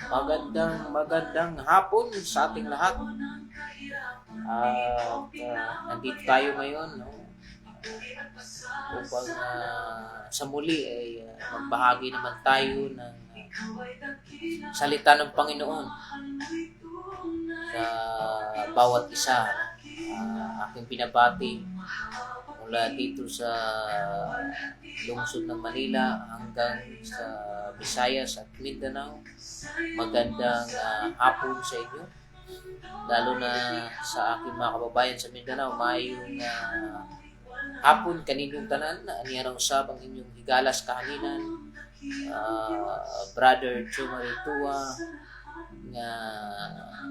Magandang hapon sa ating lahat. At nandito tayo ngayon, no, upang sa muli ay magbahagi naman tayo ng salita ng Panginoon sa bawat isa. Aking pinabati mula dito sa lungsod ng Manila hanggang sa Visayas at Mindanao. Magandang hapon sa inyo, lalo na sa aking mga kababayan sa Mindanao. Mayong hapon kaninyong tanan, aniya usab ang inyong higalas kahanginan, Brother Chumari Tua, nga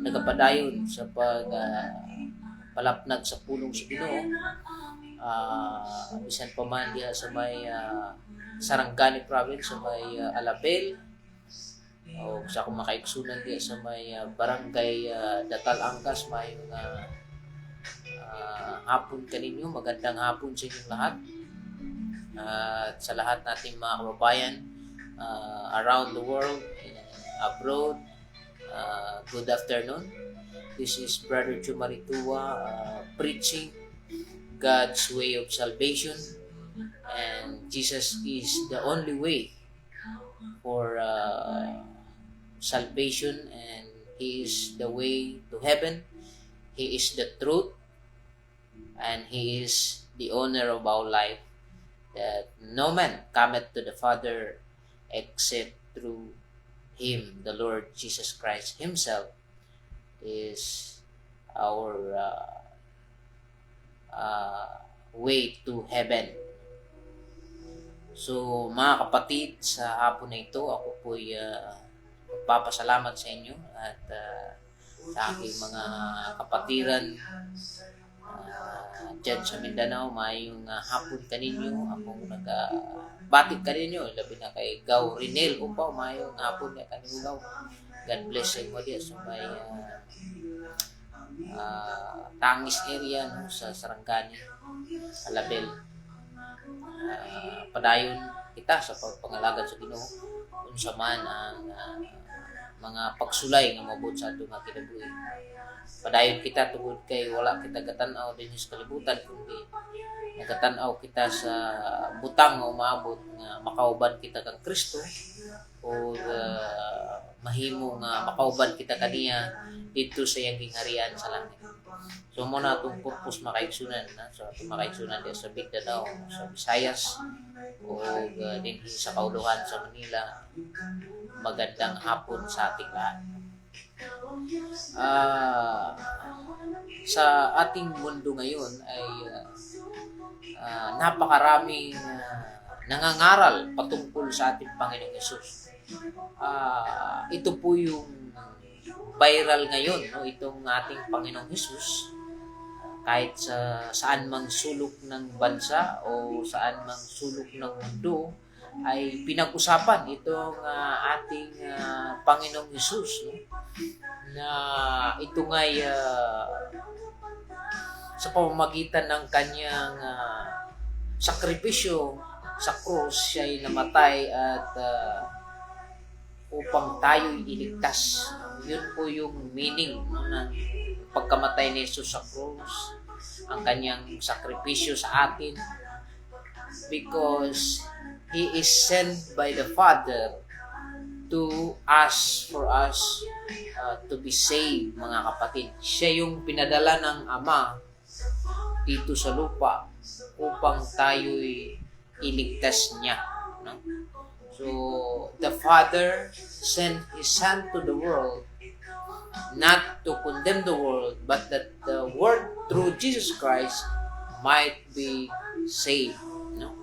nagapadayon sa palapnag sa pulong sa Ginoo. Bisan pa man diha sa may Sarangani province, sa may Alabel, o sa akong makaigsunan diha sa may barangay Datal Angas. Mayong hapon kaninyo, magandang hapon sa inyong lahat. At sa lahat nating mga kababayan around the world, abroad, good afternoon. This is Brother Chumari Tua, preaching God's way of salvation, and Jesus is the only way for salvation, and He is the way to heaven. He is the truth, and He is the owner of our life, that no man cometh to the Father except through Him. The Lord Jesus Christ Himself is our way to heaven. So mga kapatid, sa hapon na ito, ako po'y magpapasalamat sa inyo at sa aking mga kapatiran dyan sa Mindanao. Mayong hapon kaninyo, akong nagbatik kaninyo, labi na kay Gaw Rinel Upaw. Mayong hapon na kaninyo, Gaw. God bless sa inyo diya sa may Tangis area, no, sa Sarangani, Alabel. Padayon kita sa pagpangalagad sa Ginoo unsa man ang mga pagsulay nga moabot sa ato nga kinabuhi. Padayon kita tungod kay wala kita gatan-aw dinhi sa kalibutan, kundi nagatan-aw kita sa butang nga umaabot nga makauban kita kang Kristo, o mahimo nga makauban kita kaniya dito sa iyang gingharian sa langit. So muna itong purpose makaigsunan na, so makaigsunan din sa Mindanao, sa Visayas, o din sa kauluhan sa Manila. Magandang hapon sa ating lahat. Sa ating mundo ngayon ay napakaraming nangangaral patungkol sa ating Panginoong Hesus. Ito po yung viral ngayon, no? Itong ating Panginoong Hesus, kahit sa saan mang sulok ng bansa o saan mang sulok ng mundo, ay pinag-usapan itong ating Panginoong Hesus, no? Na ito nga'y sa pamamagitan ng kanyang sakripisyo sa krus, siya'y namatay at upang tayo'y iligtas. Yun po yung meaning, no, ng pagkamatay ni Jesus sa krus, ang kanyang sakripisyo sa atin, because He is sent by the Father to ask for us to be saved, mga kapatid. Siya yung pinadala ng Ama dito sa lupa upang tayo'y iligtas niya, no? So the Father sent His Son to the world, not to condemn the world, but that the world through Jesus Christ might be saved, no?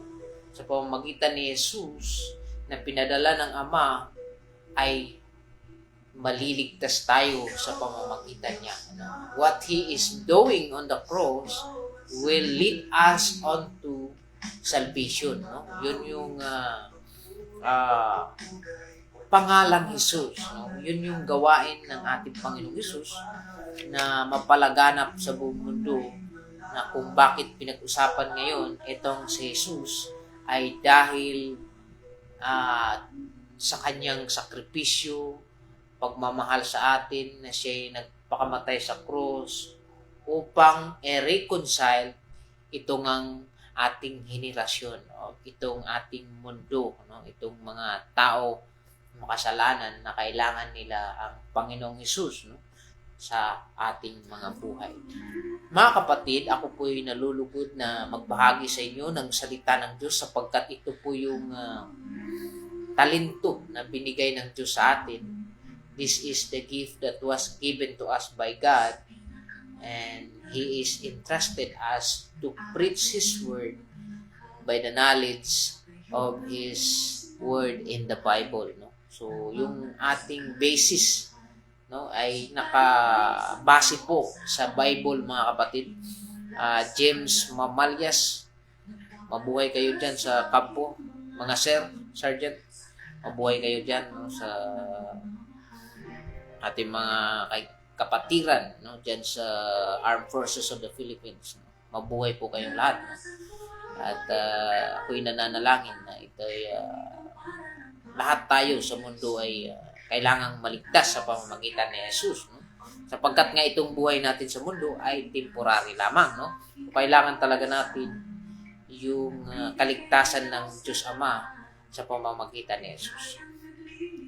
Sa pamamagitan ni Jesus na pinadala ng Ama ay maliligtas tayo sa pamamagitan niya, no? What He is doing on the cross will lead us on to salvation, no? Yun yung pangalang Jesus, no? Yun yung gawain ng ating Panginoong Jesus na mapalaganap sa buong mundo, na kung bakit pinag-usapan ngayon itong si Jesus ay dahil sa kanyang sakripisyo, pagmamahal sa atin na siya'y nagpakamatay sa krus upang i-reconcile itong ang ating henerasyon, o itong ating mundo, no? Itong mga tao makasalanan na kailangan nila ang Panginoong Hesus, no? Sa ating mga buhay. Mga kapatid, ako po'y nalulugod na magbahagi sa inyo ng salita ng Diyos sapagkat ito po yung talento na binigay ng Diyos sa atin. This is the gift that was given to us by God, and He is entrusted us to preach His Word by the knowledge of His Word in the Bible, no? So, yung ating basis, no, ay nakabase po sa Bible, mga kapatid. James Mamalyas, mabuhay kayo dyan sa kampo. Mga sir, sergeant, mabuhay kayo dyan, no, sa ating mga kapatiran, no, dyan sa Armed Forces of the Philippines. Mabuhay po kayong lahat. No? At ako'y nananalangin na ito'y lahat tayo sa mundo ay kailangang maligtas sa pamamagitan ni Jesus, no? Sapagkat nga itong buhay natin sa mundo ay temporary lamang, no? Kailangan talaga natin yung kaligtasan ng Diyos Ama sa pamamagitan ni Jesus.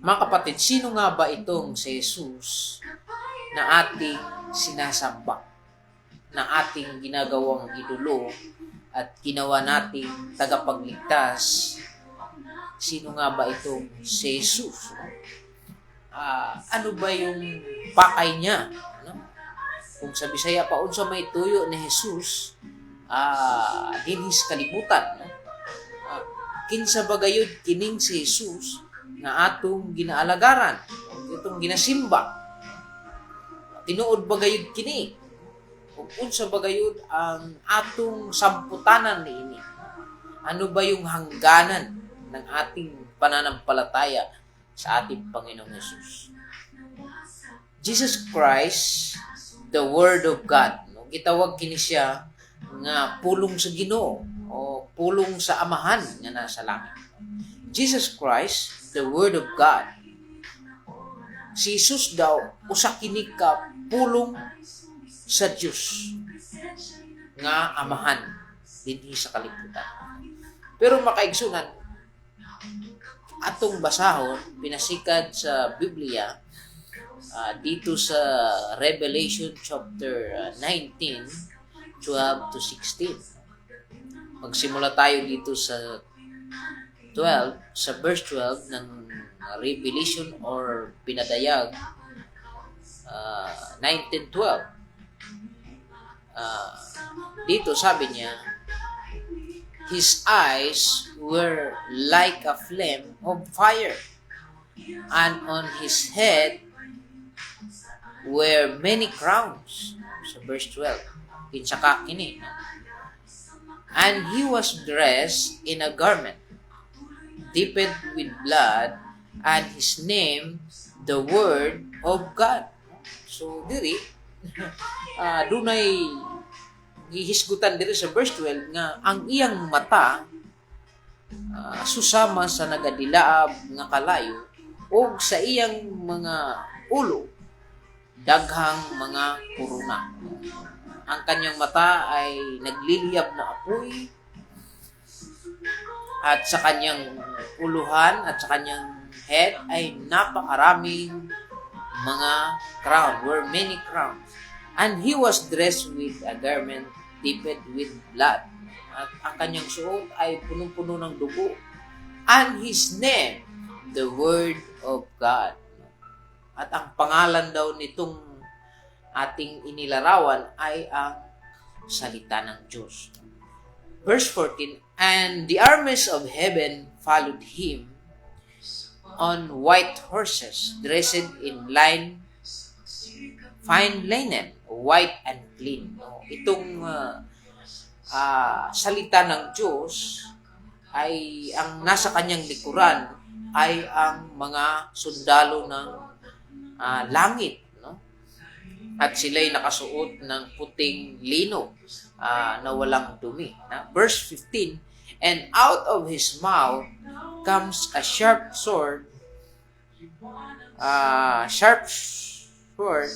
Mga kapatid, sino nga ba itong si Jesus na ating sinasamba, na ating ginagawang idolo at ginawa nating tagapagligtas? Sino nga ba itong si Jesus? Ano ba yung pakay niya? No? Kung sa Bisaya pa, unsa may tuyo ni Jesus, dinis kalibutan. No? Kinsa bagayod kining si Jesus na atong ginaalagaran, itong ginasimba. Tinuod bagayod kini. Kung unsa bagayod ang atong samputanan niini. Ano ba yung hangganan ng ating pananampalataya sa ating Panginoong Hesus? Jesus Christ, the Word of God, no? Gitawag kini siya nga pulong sa Ginoo o pulong sa Amahan nga nasa langit. Jesus Christ, the Word of God. Si Jesus daw usa kini ka pulong sa Dios nga Amahan dinhi sa kalibutan. Pero makaigsunan, atong basahon, pinasikad sa Biblia, dito sa Revelation chapter 19, 12 to 16. Magsimula tayo dito sa 12, sa verse 12 ng Revelation or Pinadayag 19:12. Dito sabi niya, His eyes were like a flame of fire, and on His head were many crowns. Sa verse 12, kinsaka kini. And He was dressed in a garment dipped with blood, and His name, the Word of God. So, diri, dunay gihisgutan diri sa verse 12 nga ang iyang mata susama sa nagadilaab nga kalayo o sa iyang mga ulo daghang mga kuruna. Ang kanyang mata ay nagliliyab na apoy, at sa kanyang uluhan at sa kanyang head ay napakaraming mga crown, were many crowns. And He was dressed with a garment dipped with blood. At ang kanyang suot ay punong-puno ng dugo. And His name, the Word of God. At ang pangalan daw nitong ating inilarawan ay ang salita ng Diyos. Verse 14, And the armies of heaven followed Him on white horses, dressed in fine linen, white and clean. Itong salita ng Diyos ay ang nasa kanyang likuran ay ang mga sundalo ng langit, no? At sila'y nakasuot ng puting lino na walang dumi. Verse 15, And out of His mouth comes a sharp sword, sharp sword,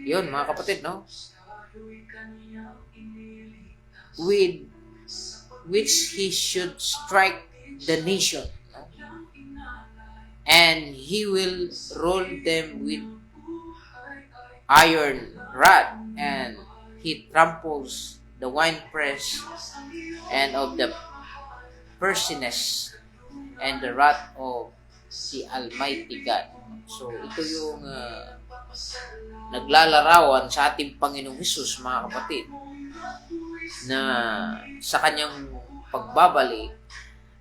yun mga kapatid, no? With which he should strike the nation, no? And he will roll them with iron rod, and he tramples the winepress and of the fierceness and the wrath of the Almighty God. So, ito yung naglalarawan sa ating Panginoong Hesus, mga kapatid, na sa kanyang pagbabalik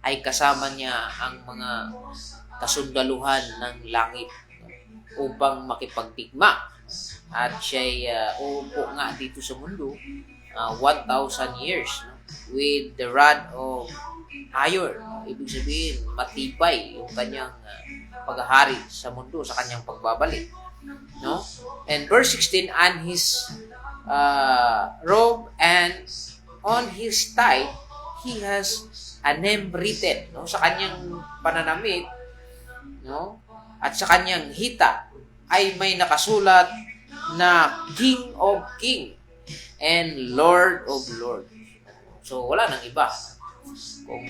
ay kasama niya ang mga kasundaluhan ng langit upang makipagdigma. At siya'y uupo nga dito sa mundo 1,000 years, no? With the rod of iron. Ibig sabihin, matibay yung kanyang paghahari sa mundo, sa kanyang pagbabalik. No? And verse 16, and his robe and on his thigh, he has a name written. No? Sa kanyang pananamit, no? At sa kanyang hita, ay may nakasulat na King of King and Lord of Lords. So, wala nang iba. Kung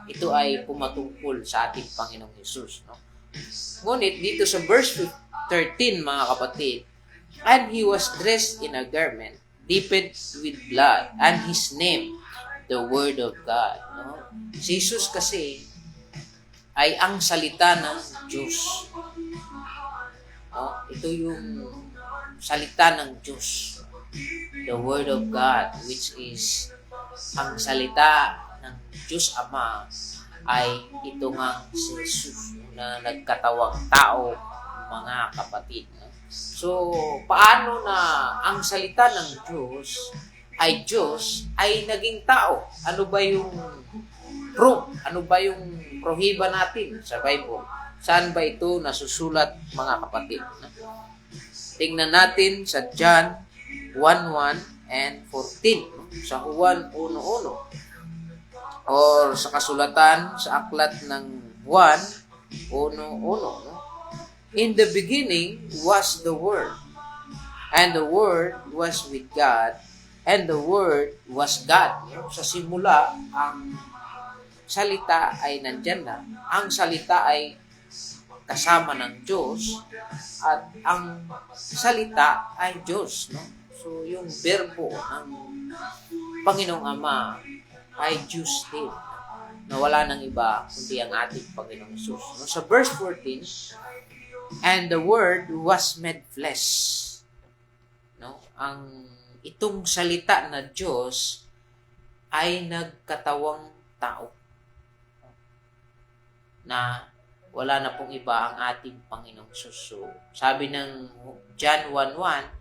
ito ay pumatungkol sa ating Panginoong Hesus, no? Ngunit dito sa verse 13, mga kapatid, and he was dressed in a garment dipped with blood, and his name, the Word of God. No? Si Jesus kasi ay ang salita ng Diyos. No? Ito yung salita ng Diyos. The Word of God, which is ang salita ng Diyos Ama, ay ito nga si Jesus na nagkatawang tao, mga kapatid. No? So, paano na ang salita ng Diyos ay naging tao? Ano ba yung proof? Ano ba yung prohiba natin sa Bible? Saan ba ito nasusulat, mga kapatid? Tingnan natin sa John 1:1 and 14. Sa Juan 1:1. Or sa kasulatan sa aklat ng Juan 1:1. No? In the beginning was the Word, and the Word was with God, and the Word was God. No? Sa simula, ang salita ay nandyan na. Ang salita ay kasama ng Diyos, at ang salita ay Diyos. No? So, yung verbo ng Panginoong Ama ay Diyos din, na wala nang iba kundi ang ating Panginoong Hesus. No? Sa verse 14, and the Word was made flesh. No? Ang itong salita na Diyos ay nagkatawang tao, na wala na pong iba ang ating Panginoong Hesus. So, sabi ng John 1:1,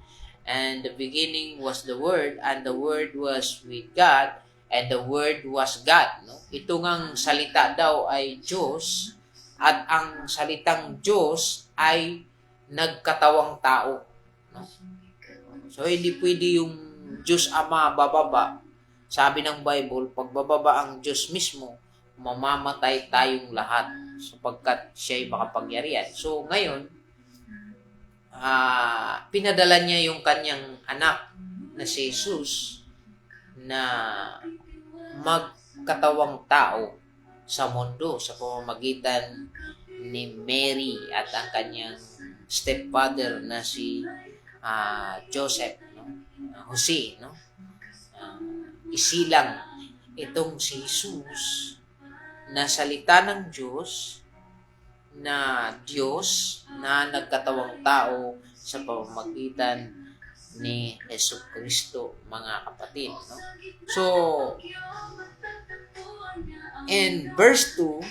and the beginning was the Word, and the Word was with God, and the Word was God. No? Ito ngang salita daw ay Diyos, at ang salitang Diyos ay nagkatawang tao. No? So, hindi pwede yung Diyos Ama bababa. Sabi ng Bible, pag bababa ang Diyos mismo, mamamatay tayong lahat sapagkat siya'y makapangyarihan. So, ngayon, pinadala niya yung kanyang anak na si Jesus na magkatawang tao sa mundo sa pamamagitan ni Mary at ang kanyang stepfather na si Joseph, no? Jose, no? Isilang itong si Jesus na salita ng Diyos, na Diyos na nagkatawang tao sa pamamagitan ni Jesucristo, mga kapatid. No? So, in verse 2,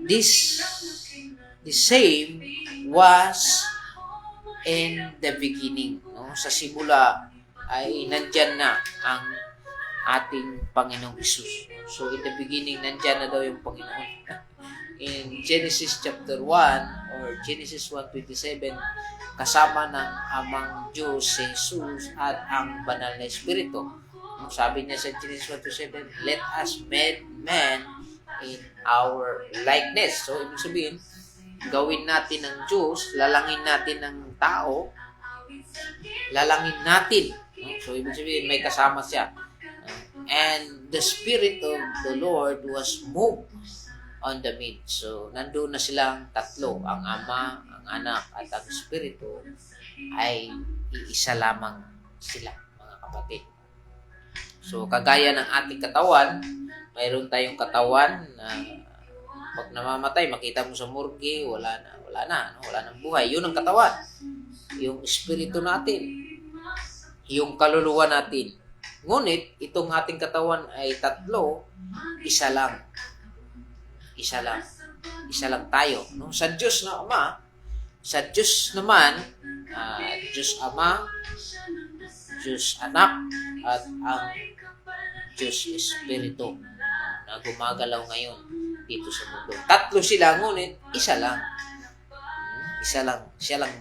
the same was in the beginning. No? Sa simula ay nandyan na ang ating Panginoong Hesus. So, in the beginning, nandyan na daw yung Panginoon. In Genesis chapter 1 or Genesis 1:27, kasama ng Amang Diyos si Jesus at ang Banal na Espiritu. Sabi niya sa Genesis 1:27, let us make man in our likeness. So, ibig sabihin, gawin natin ng Diyos, lalangin natin ng tao, lalangin natin. So, ibig sabihin, may kasama siya. And the Spirit of the Lord was moved on the midst. So, nandun na silang tatlo. Ang Ama, ang Anak, at ang Espiritu ay iisa lamang sila, mga kapatid. So, kagaya ng ating katawan, mayroon tayong katawan na pag namamatay, makita mo sa morgue, wala na, wala nang buhay. Yun ang katawan. Yung espiritu natin, yung kaluluwa natin. Ngunit, itong ating katawan ay tatlo, isa lang. Isa lang tayo. No? Sa Diyos na Ama, sa Diyos naman, Diyos Ama, Diyos Anak, at ang Diyos Espiritu na gumagalaw ngayon dito sa mundo. Tatlo sila, ngunit isa lang. Siya lang,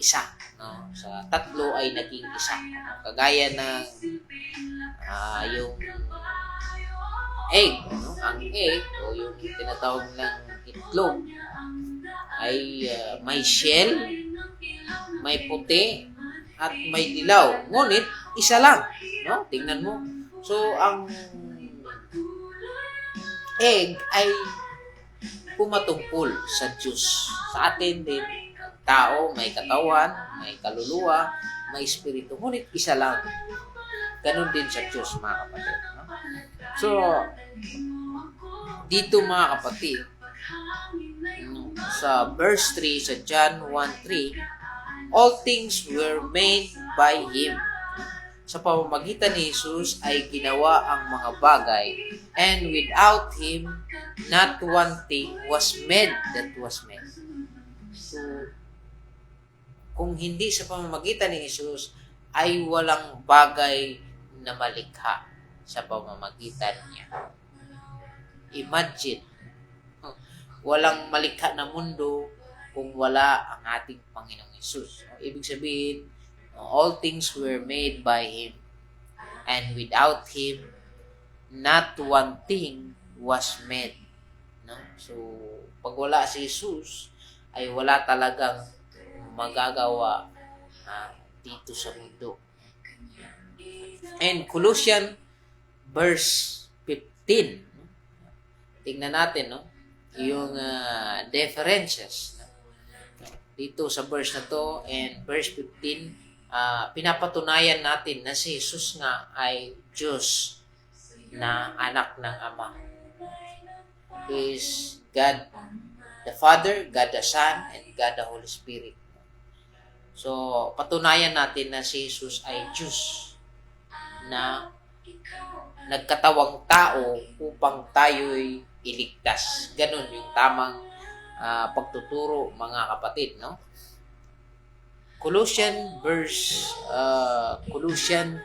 isa. No? Sa tatlo ay naging isa. Kagaya ng yung egg. No? Ang egg, o yung tinatawag ng itlog, ay may shell, may puti, at may dilaw. Ngunit, isa lang. No? Tingnan mo. So, ang egg ay pumatungkol sa Diyos. Sa atin din, ang tao may katawan, may kaluluwa, may espiritu. Ngunit isa lang. Ganon din sa Diyos, mga kapatid. No? So, dito mga kapatid, sa verse 3, sa John 1:3, all things were made by Him. Sa pamamagitan ni Jesus ay ginawa ang mga bagay, and without Him, not one thing was made that was made. So, kung hindi sa pamamagitan ni Jesus, ay walang bagay na malikha sa pamamagitan niya. Imagine, walang malikha na mundo kung wala ang ating Panginoong Jesus. Ibig sabihin, all things were made by Him, and without Him, not one thing was made. No? So, pag wala si Jesus, ay wala talagang magagawa dito sa mundo. And Colossians verse 15, tingnan natin, no? Yung differences. Dito sa verse na to and verse 15, pinapatunayan natin na si Jesus nga ay Diyos na anak ng Ama. He is God the Father, God the Son, and God the Holy Spirit. So, patunayan natin na si Jesus ay Diyos na nagkatawang tao upang tayo'y iligtas. Ganun yung tamang pagtuturo, mga kapatid, no? Colossians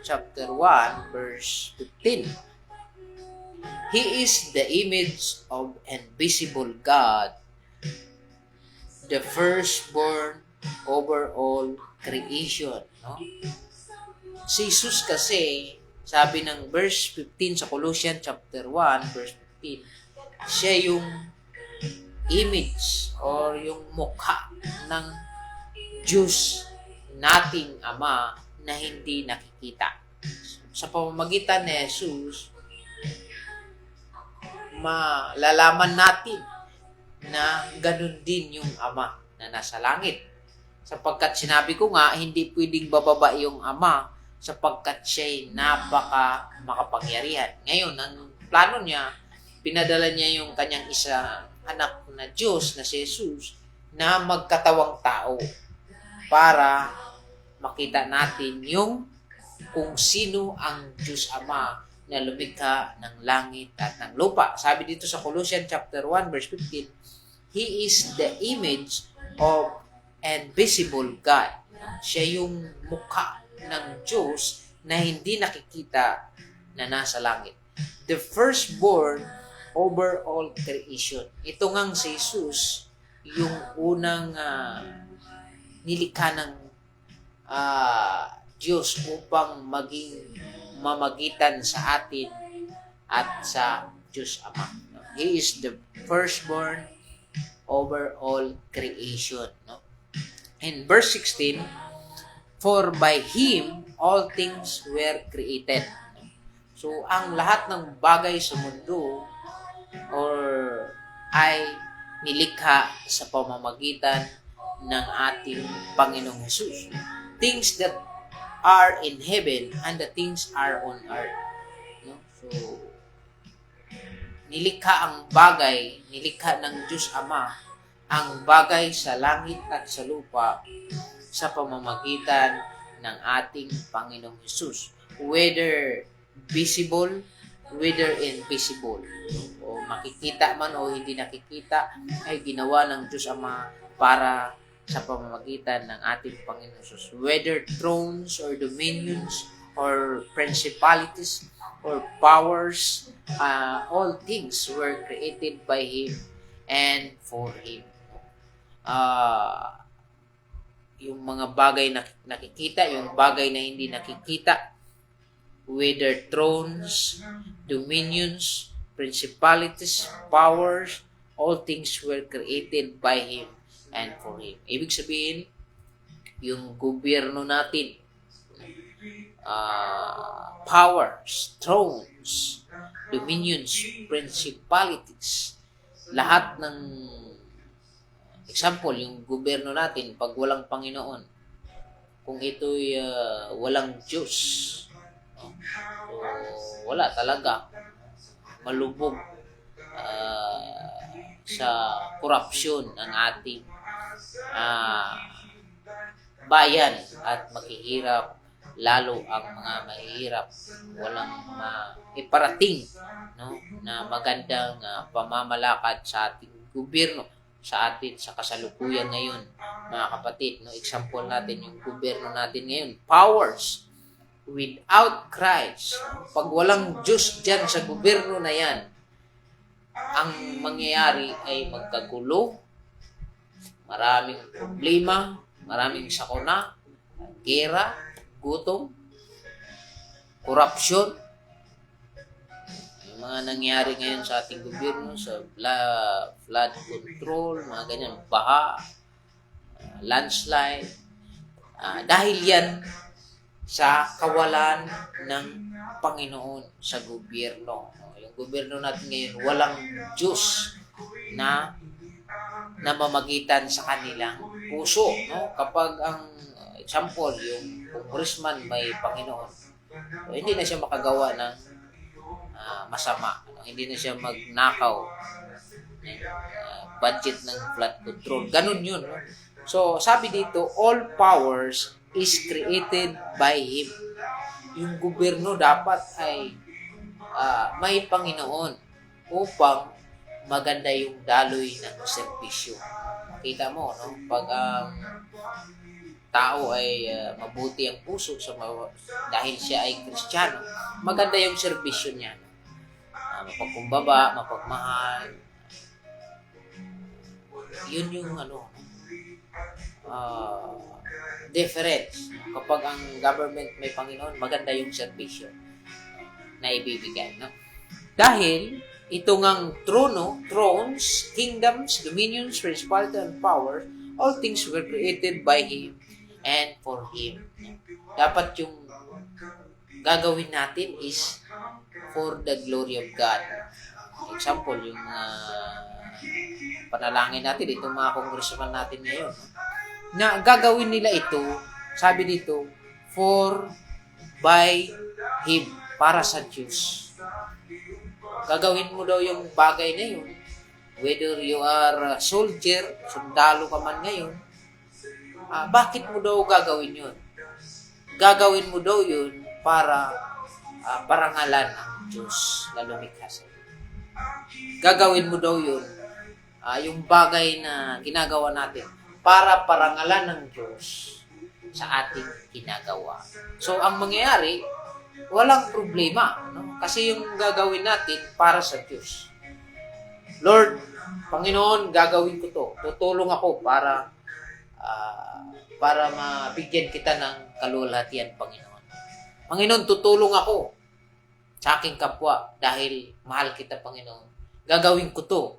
chapter 1 verse 15. He is the image of invisible God, the firstborn over all creation. No? Si Jesus kasi, sabi ng verse 15 sa Colossians chapter 1 verse 15, siya yung image or yung mukha ng Diyos nating Ama na hindi nakikita. Sa pamamagitan ni Jesus, malalaman natin na ganun din yung Ama na nasa langit. Sapagkat sinabi ko nga, hindi pwedeng bababa yung Ama sapagkat siya'y napaka makapangyarihan. Ngayon, ang plano niya, pinadala niya yung kanyang isa anak na Diyos na si Jesus na magkatawang tao para makita natin yung kung sino ang Diyos Ama na lumikha ng langit at ng lupa. Sabi dito sa Colossians chapter 1 verse 15, He is the image of invisible God. Siya yung mukha ng Diyos na hindi nakikita na nasa langit. The firstborn over all creation. Ito ngang si Jesus, yung unang nilikha ng Diyos upang maging mamagitan sa atin at sa Diyos Ama. He is the firstborn over all creation. No? In verse 16, for by Him all things were created. So, ang lahat ng bagay sa mundo or ay nilikha sa pamamagitan ng ating Panginoong Jesus. Things that are in heaven and the things are on earth. No? So, nilikha ang bagay, nilikha ng Diyos Ama ang bagay sa langit at sa lupa sa pamamagitan ng ating Panginoong Jesus. Whether visible, whether invisible. O makikita man o hindi nakikita, ay ginawa ng Diyos Ama para sa pamamagitan ng ating Panginoon Jesus. Whether thrones or dominions or principalities or powers, all things were created by Him and for Him. Yung mga bagay na nakikita, yung bagay na hindi nakikita, whether thrones, dominions, principalities, powers, all things were created by Him and for Him. Ibig sabihin, yung gobyerno natin, powers, thrones, dominions, principalities, lahat ng example, yung gobyerno natin, pag walang Panginoon, kung ito'y walang Diyos, so, wala talaga. Malubog sa korupsyon ang ating bayan at maghihirap lalo ang mga mahihirap. Walang iparating, no, na magandang pamamalakad sa ating gobyerno, sa atin sa kasalukuyan ngayon, mga kapatid. No, example natin yung gobyerno natin ngayon. Powers without Christ. Pag walang Diyos dyan sa gobyerno na yan, ang mangyayari ay magkagulo, maraming problema, maraming sakuna, gera, gutom, korupsyon. Yung mga nangyari ngayon sa ating gobyerno, sa flood control, mga ganyan, baha, landslide, dahil yan sa kawalan ng Panginoon sa gobyerno. Yung gobyerno natin ngayon, walang Diyos na namamagitan sa kanilang puso. No? Kapag ang example, yung congressman may Panginoon, so, hindi na siya makagawa ng masama. No? Hindi na siya magnakaw budget ng flood control. Ganun yun. No? So, sabi dito, all powers is created by Him. Yung gobyerno dapat ay may Panginoon upang maganda yung daloy ng serbisyo. Kita mo, no? Pag ang tao ay mabuti ang puso dahil siya ay Kristiyano, maganda yung serbisyo niya. No? Mapagkumbaba, mapagmahal. Yun yung difference. Kapag ang government may Panginoon, maganda yung serbisyo na ibibigay. No? Dahil ito ngang thrones, kingdoms, dominions, principalities, and power, all things were created by Him and for Him. Dapat yung gagawin natin is for the glory of God. Example, yung panalangin natin, itong mga congressman natin ngayon, na gagawin nila ito, sabi dito, for, by, Him, para sa Diyos. Gagawin mo daw yung bagay na yun, whether you are a soldier, sundalo ka man ngayon, bakit mo daw gagawin yun? Gagawin mo daw yun para parangalan ang Diyos na lumikha sa iyo. Gagawin mo daw yun, yung bagay na ginagawa natin, para parangalan ng Diyos sa ating ginagawa. So, ang mangyayari, walang problema. No? Kasi yung gagawin natin para sa Diyos. Lord, Panginoon, gagawin ko to. Tutulong ako para mabigyan kita ng kalulhatian, Panginoon. Panginoon, tutulong ako sa aking kapwa dahil mahal kita, Panginoon. Gagawin ko to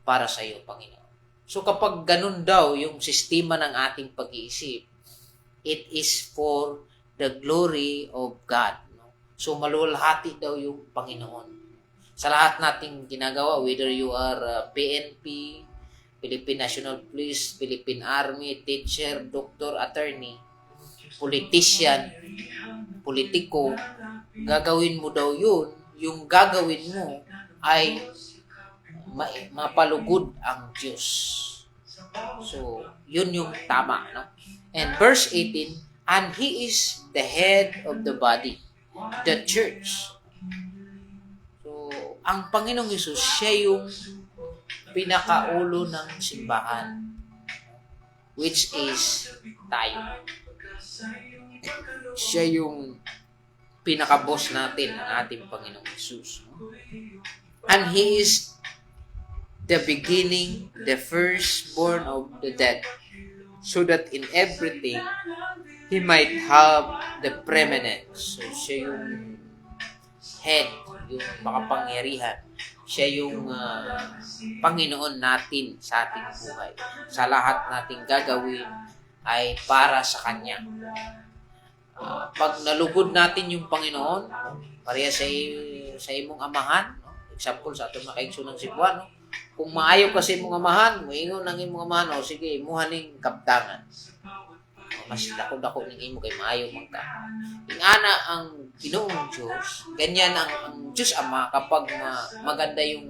para sa iyo, Panginoon. So kapag ganun daw yung sistema ng ating pag-iisip, it is for the glory of God. No? So malulhati daw yung Panginoon. Sa lahat nating ginagawa, whether you are PNP, Philippine National Police, Philippine Army, teacher, doctor, attorney, politician, politiko, gagawin mo daw yun, yung gagawin mo ay mapalugod ang Diyos. So, yun yung tama, no? And verse 18, and He is the head of the body, the church. So, ang Panginoong Hesus, siya yung pinakaulo ng simbahan, which is tayo. Siya yung pinaka-boss natin, ang ating Panginoong Hesus. No? And He is the beginning, the firstborn of the dead, so that in everything, He might have the preeminence. So, siya yung head, yung makapangyarihan. Siya yung Panginoon natin sa ating buhay. Sa lahat nating gagawin ay para sa Kanya. Pag nalugod natin yung Panginoon, pareha sa imong amahan, no? Example sa atong nakaigsoon ng Cebuano, kung maayo ka sa imong amahan, moingon ng imong amahan, o sige, imuha ning kaptangan. Mas dako-dako ning imo kay maayo man ka. Ingana ang Ginoong Diyos, ganyan ang Diyos Ama kapag maganda yung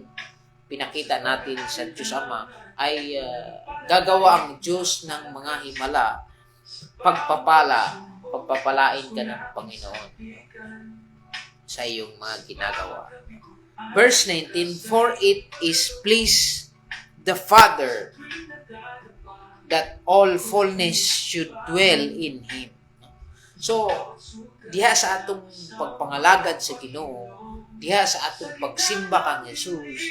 pinakita natin sa Diyos Ama, ay gagawa ang Diyos ng mga himala, pagpapalain ka ng Panginoon sa iyong mga ginagawa. Verse 19, for it is please the Father that all fullness should dwell in Him. So, diha sa atong pagpangalagad sa Ginoo, diha sa atong pagsimba kang Jesus,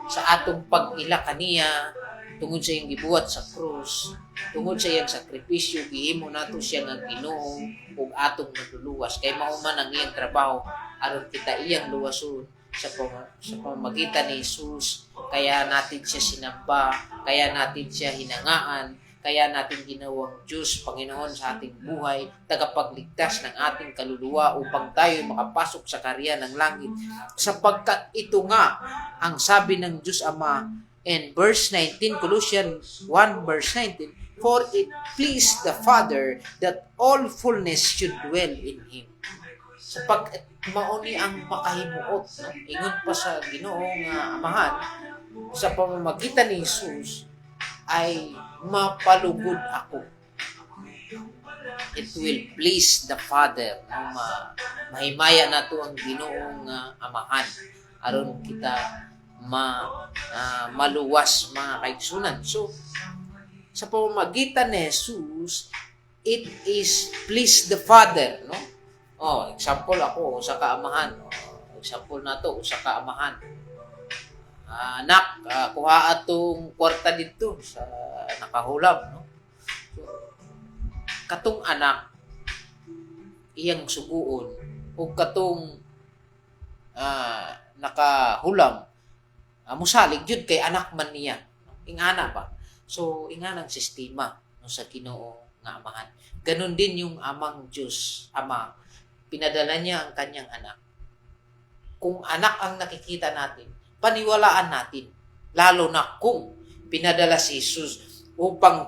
sa atong pag-ila kaniya, tungod sa iyang gibuhat sa krus, tungod sa iyang sakripisyo, gihimo nato siya nga Ginoo ug atong nagluluwas. Kay mao man ang iyang trabaho aron kita iyang luwason sa pamamagitan ni Jesus. Kaya natin siya sinamba, kaya natin siya hinangaan, kaya natin ginawang Diyos, Panginoon sa ating buhay, tagapagligtas ng ating kaluluwa upang tayo makapasok sa karya ng langit. Sapagkat ito nga ang sabi ng Diyos Ama in verse 19, Colossians 1 verse 19, for it pleased the Father that all fullness should dwell in Him. Sapagkat mauni ang makahimuot, no? Ingon pa sa Ginoong Amahan, sa pamamagitan ni Jesus ay mapalugod ako. It will please the Father, no? Mahimaya na to ang Ginoong Amahan aron kita maluwas mga kaigsunan. So, sa pamamagitan ni Jesus, it is please the Father, no? Example ako sa kaamahan. Example na to sa kaamahan. Anak, kuha atong kwarta dito sa nakahulab, no? So, katong anak iyang suguon o katong nakahulam, musalig jud kay anak man niya. Ingana pa. So, ingana ang sistema no, sa Ginoo nga Amahan. Ganon din yung amang Diyos, Ama. Pinadala niya ang kanyang anak. Kung anak ang nakikita natin, paniwalaan natin. Lalo na kung pinadala si Jesus upang